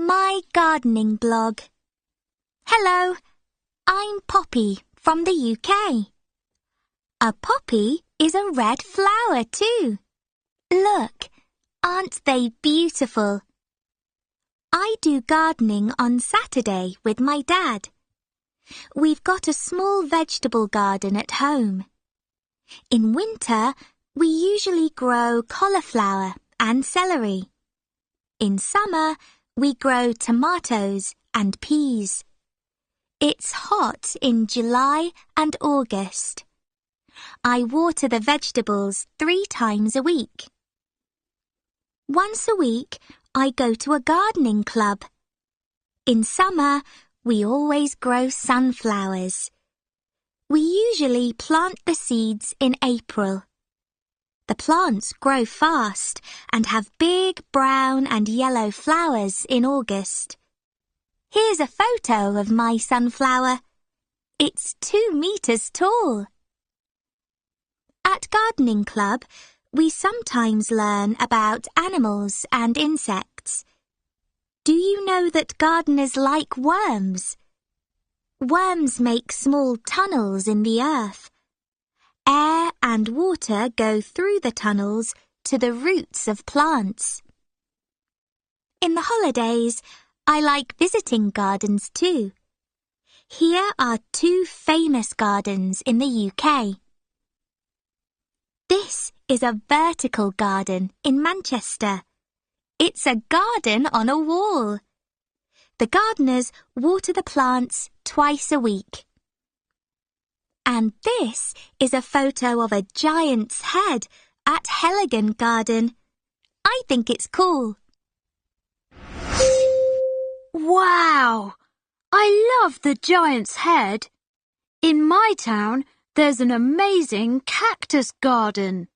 My gardening blog. Hello, I'm Poppy from the UK. A poppy is a red flower too. Look, aren't they beautiful? I do gardening on Saturday with my dad. We've got a small vegetable garden at home. In winter, we usually grow cauliflower and celery. In summer, we grow tomatoes and peas. It's hot in July and August. I water the vegetables 3 times a week. Once a week, I go to a gardening club. In summer, we always grow sunflowers. We usually plant the seeds in April. The plants grow fast and have big brown and yellow flowers in August. Here's a photo of my sunflower. It's 2 meters tall. At Gardening Club, we sometimes learn about animals and insects. Do you know that gardeners like worms? Worms make small tunnels in the earth. Air and water go through the tunnels to the roots of plants. In the holidays, I like visiting gardens too. Here are 2 famous gardens in the UK. This is a vertical garden in Manchester. It's a garden on a wall. The gardeners water the plants twice a week. And this is a photo of a giant's head at Heligan Garden. I think it's cool. Wow! I love the giant's head. In my town, there's an amazing cactus garden.